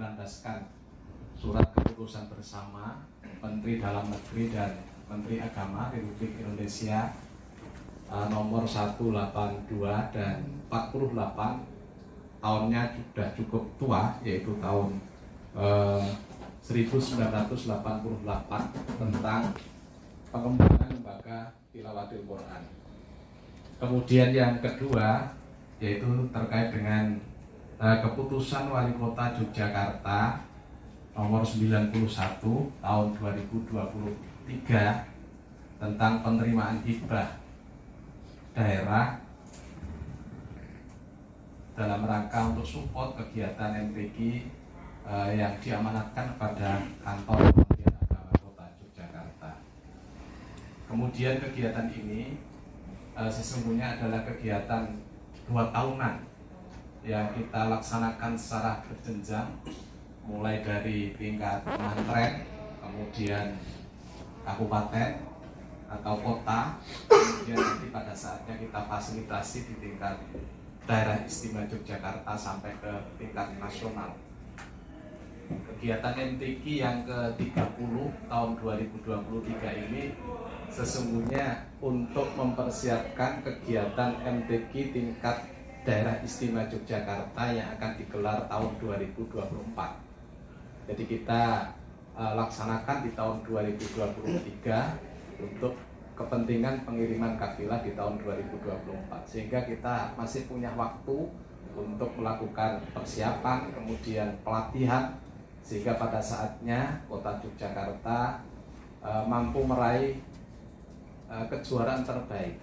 berlandaskan surat keputusan bersama Menteri Dalam Negeri dan Menteri Agama Republik Indonesia nomor 182 dan 48, tahunnya sudah cukup tua, yaitu tahun 1988, tentang pengembangan lembaga tilawatil Quran. Kemudian yang kedua yaitu terkait dengan keputusan Wali Kota Yogyakarta nomor 91 tahun 2023 tentang penerimaan hibah daerah dalam rangka untuk support kegiatan MTQ yang diamanatkan kepada kantor Kementerian Agama Kota Yogyakarta. Kemudian kegiatan ini sesungguhnya adalah kegiatan 2 tahunan yang kita laksanakan secara berjenjang, mulai dari tingkat pesantren, kemudian kabupaten atau kota, kemudian nanti pada saatnya kita fasilitasi di tingkat daerah istimewa Yogyakarta sampai ke tingkat nasional. Kegiatan MTQ yang ke-30 tahun 2023 ini sesungguhnya untuk mempersiapkan kegiatan MTQ tingkat daerah istimewa Yogyakarta yang akan digelar tahun 2024. Jadi kita laksanakan di tahun 2023 untuk kepentingan pengiriman kafilah di tahun 2024, sehingga kita masih punya waktu untuk melakukan persiapan, kemudian pelatihan, sehingga pada saatnya Kota Yogyakarta mampu meraih kejuaraan terbaik,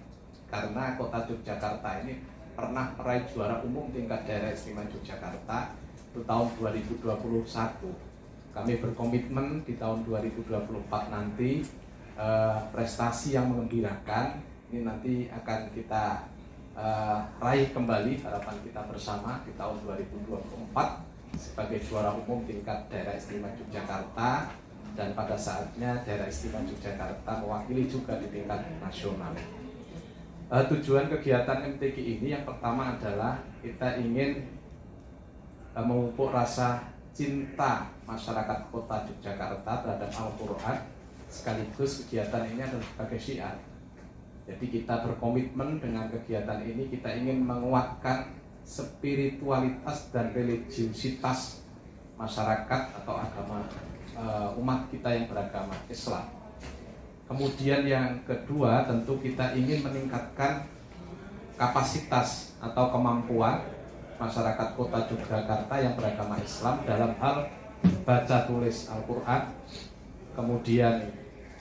karena Kota Yogyakarta ini pernah meraih juara umum tingkat daerah istimewa Yogyakarta itu tahun 2021. Kami berkomitmen di tahun 2024 nanti prestasi yang menggembirakan ini nanti akan kita raih kembali, harapan kita bersama di tahun 2024 sebagai juara umum tingkat daerah istimewa Yogyakarta, dan pada saatnya daerah istimewa Yogyakarta mewakili juga di tingkat nasional. Tujuan kegiatan MTQ ini yang pertama adalah kita ingin memupuk rasa cinta masyarakat Kota Yogyakarta terhadap Al-Quran, sekaligus kegiatan ini adalah sebagai syiar. Jadi kita berkomitmen dengan kegiatan ini, kita ingin menguatkan spiritualitas dan religiusitas masyarakat atau agama umat kita yang beragama Islam. Kemudian yang kedua, tentu kita ingin meningkatkan kapasitas atau kemampuan masyarakat Kota Yogyakarta yang beragama Islam dalam hal baca tulis Al-Quran, kemudian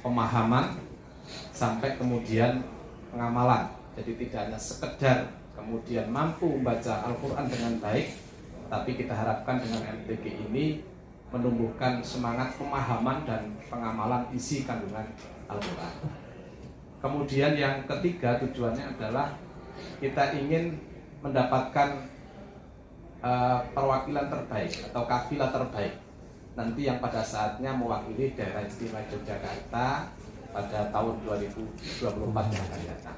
pemahaman, sampai kemudian pengamalan. Jadi tidak hanya sekedar kemudian mampu membaca Al-Quran dengan baik, tapi kita harapkan dengan MTQ ini menumbuhkan semangat pemahaman dan pengamalan isi kandungan Al-Quran. Kemudian yang ketiga tujuannya adalah kita ingin mendapatkan perwakilan terbaik atau kafilah terbaik nanti yang pada saatnya mewakili daerah istimewa Yogyakarta pada tahun 2024 yang akan datang.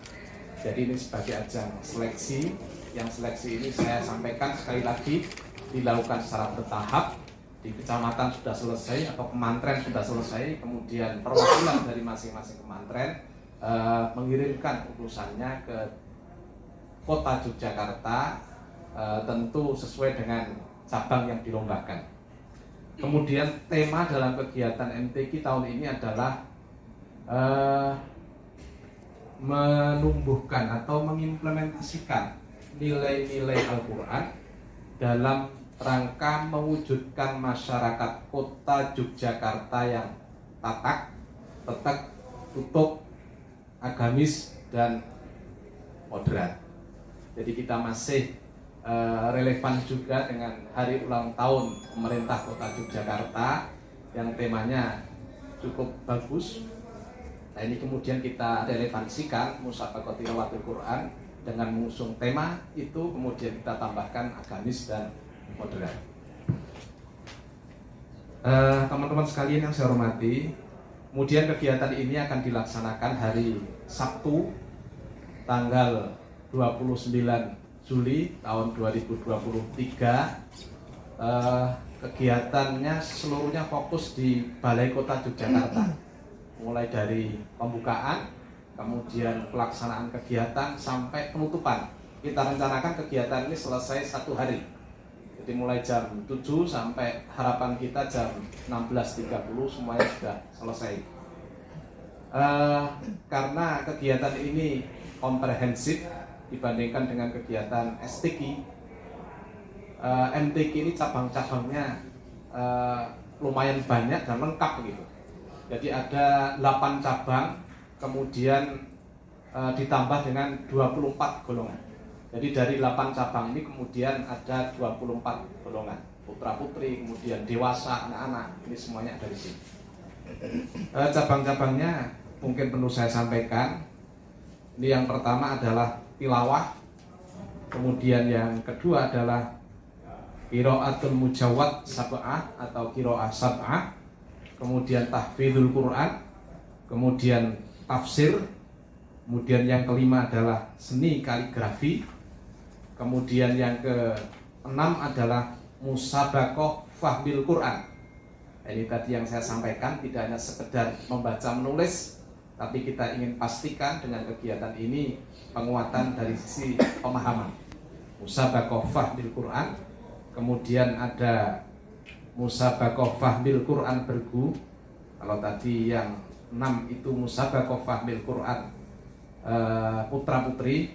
Jadi ini sebagai ajang seleksi, yang seleksi ini saya sampaikan sekali lagi dilakukan secara bertahap. Di kecamatan sudah selesai atau kemantren sudah selesai, kemudian perwakilan dari masing-masing kemantren mengirimkan utusannya ke Kota Yogyakarta, tentu sesuai dengan cabang yang dilombakan. Kemudian tema dalam kegiatan MTQ tahun ini adalah menumbuhkan atau mengimplementasikan nilai-nilai Al-Quran dalam rangka mewujudkan masyarakat Kota Yogyakarta yang tatak, tetek, tutup, agamis, dan moderat. Jadi kita masih relevan juga dengan hari ulang tahun pemerintah Kota Yogyakarta yang temanya cukup bagus. Nah ini kemudian kita relevansikan Musabaqah Tilawatil Quran dengan mengusung tema itu, kemudian kita tambahkan agamis dan moderat. Teman-teman sekalian yang saya hormati, kemudian kegiatan ini akan dilaksanakan hari Sabtu tanggal 29 Juli tahun 2023 kegiatannya seluruhnya fokus di Balai Kota Yogyakarta, mulai dari pembukaan, kemudian pelaksanaan kegiatan sampai penutupan. Kita rencanakan kegiatan ini selesai 1 hari, jadi mulai jam 7 sampai harapan kita jam 16.30 semuanya sudah selesai. Karena kegiatan ini komprehensif dibandingkan dengan kegiatan STQ, MTQ ini cabang-cabangnya lumayan banyak dan lengkap gitu. Jadi ada 8 cabang, kemudian ditambah dengan 24 golongan. Jadi dari 8 cabang ini kemudian ada 24 golongan, putra-putri, kemudian dewasa, anak-anak, ini semuanya ada di sini. Cabang-cabangnya mungkin perlu saya sampaikan. Ini yang pertama adalah tilawah, kemudian yang kedua adalah qiraatul mujawwad sab'ah atau qiraah sab'ah, kemudian tahfidzul Quran, kemudian tafsir, kemudian yang kelima adalah seni kaligrafi, kemudian yang keenam adalah musabaqah fahmil Quran. Ini tadi yang saya sampaikan, tidak hanya sekedar membaca menulis, tapi kita ingin pastikan dengan kegiatan ini penguatan dari sisi pemahaman. Musabaqah fahmil Quran, kemudian ada musabaqah fahmil Quran bergu. Kalau tadi yang 6 itu musabaqah fahmil Quran putra-putri,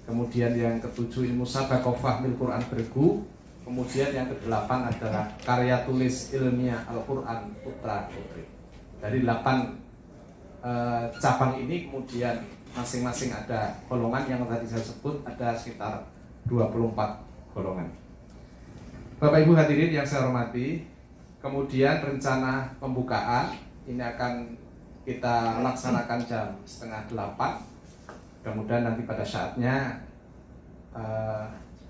kemudian yang ke-7 ini musabaqah fahmil Quran bergu, kemudian yang ke-8 adalah karya tulis ilmiah Al-Quran putra-putri. Dari 8 cabang ini kemudian masing-masing ada golongan yang tadi saya sebut, ada sekitar 24 golongan. Bapak Ibu hadirin yang saya hormati, kemudian rencana pembukaan ini akan kita laksanakan jam 7:30. Mudah-mudahan nanti pada saatnya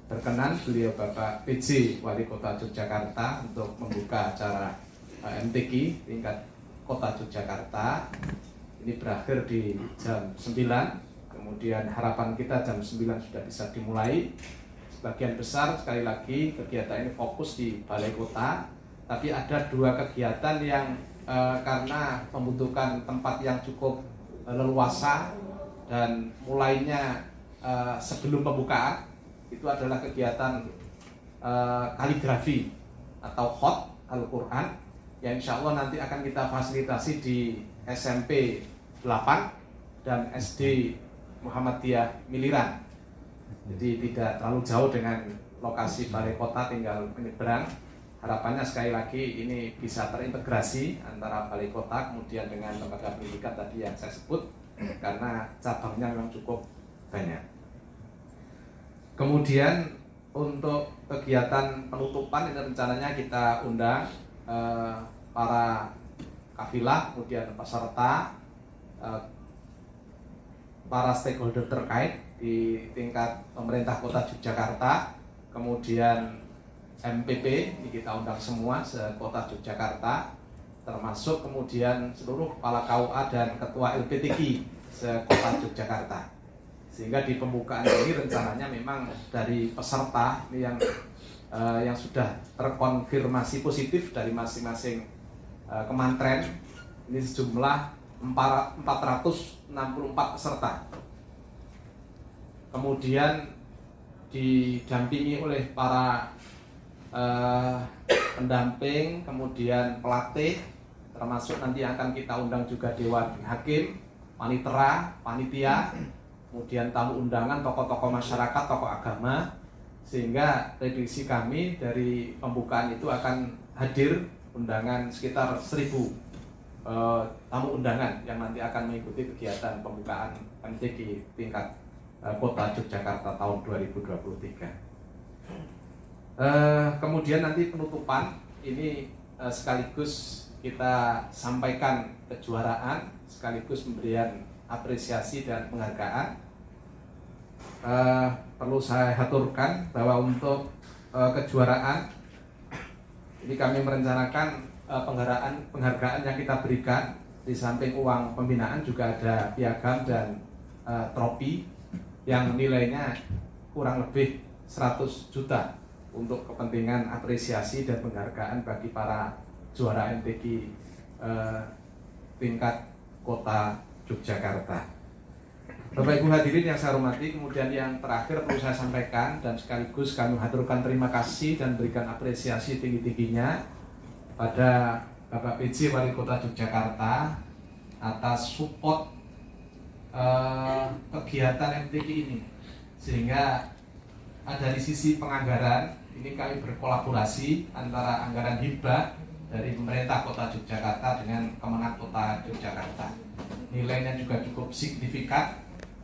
berkenan beliau Bapak PJ Wali Kota Yogyakarta untuk membuka acara MTQ tingkat Kota Yogyakarta. Ini berakhir di jam 9, kemudian harapan kita jam 9 sudah bisa dimulai. Sebagian besar sekali lagi kegiatan ini fokus di Balai Kota, tapi ada 2 kegiatan yang karena membutuhkan tempat yang cukup leluasa dan mulainya sebelum pembukaan, itu adalah kegiatan kaligrafi atau khot Al-Quran yang insya Allah nanti akan kita fasilitasi di SMP 8 dan SD Muhammadiyah Miliran. Jadi tidak terlalu jauh dengan lokasi Balai Kota, tinggal menyeberang. Harapannya sekali lagi ini bisa terintegrasi antara Balai Kota kemudian dengan lembaga pendidikan tadi yang saya sebut, karena cabangnya memang cukup banyak. Kemudian untuk kegiatan penutupan ini rencananya kita undang para kafilah, kemudian peserta, para stakeholder terkait di tingkat pemerintah Kota Yogyakarta, kemudian MPP ini kita undang semua se-Kota Yogyakarta, termasuk kemudian seluruh kepala KUA dan ketua LPTQ se-Kota Yogyakarta. Sehingga di pembukaan ini rencananya memang dari peserta ini yang sudah terkonfirmasi positif dari masing-masing kementerian ini sejumlah 464 peserta. Kemudian didampingi oleh para pendamping, kemudian pelatih, termasuk nanti akan kita undang juga Dewan Hakim, panitera, panitia, kemudian tamu undangan, tokoh-tokoh masyarakat, tokoh agama, sehingga prediksi kami dari pembukaan itu akan hadir undangan sekitar 1.000 tamu undangan yang nanti akan mengikuti kegiatan pembukaan MTQ tingkat Kota Yogyakarta tahun 2023. Kemudian nanti penutupan ini sekaligus kita sampaikan kejuaraan, sekaligus pemberian apresiasi dan penghargaan. Perlu saya aturkan bahwa untuk kejuaraan ini kami merencanakan penghargaan yang kita berikan, di samping uang pembinaan juga ada piagam dan trofi yang nilainya kurang lebih 100 juta untuk kepentingan apresiasi dan penghargaan bagi para juara MTQ tingkat kota Yogyakarta. Bapak Ibu hadirin yang saya hormati, kemudian yang terakhir perlu saya sampaikan dan sekaligus kami haturkan terima kasih dan berikan apresiasi tinggi-tingginya pada Bapak PJ Wali Kota Yogyakarta atas support kegiatan MTQ ini, sehingga dari sisi penganggaran ini kami berkolaborasi antara anggaran hibah dari pemerintah Kota Yogyakarta dengan Kemenang Kota Yogyakarta. Nilainya juga cukup signifikan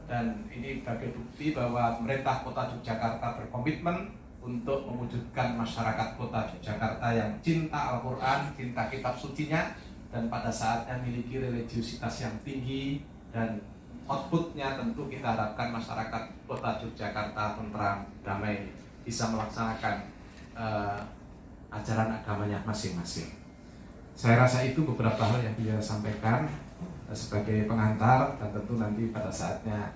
dan ini sebagai bukti bahwa pemerintah Kota Yogyakarta berkomitmen untuk mewujudkan masyarakat Kota Yogyakarta yang cinta Al-Quran, cinta kitab sucinya, dan pada saatnya memiliki religiusitas yang tinggi, dan outputnya tentu kita harapkan masyarakat Kota Yogyakarta tentram, damai, bisa melaksanakan ajaran agamanya masing-masing. Saya rasa itu beberapa hal yang bisa sampaikan sebagai pengantar, dan tentu nanti pada saatnya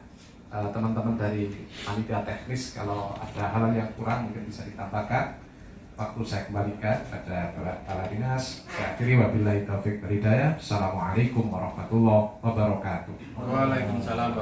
teman-teman dari panitia teknis kalau ada hal yang kurang mungkin bisa ditambahkan. Waktu saya kembalikan pada Kepala Dinas. Saya akhiri wabillahi taufiq wal hidayah. Assalamualaikum warahmatullahi wabarakatuh. Waalaikumsalam.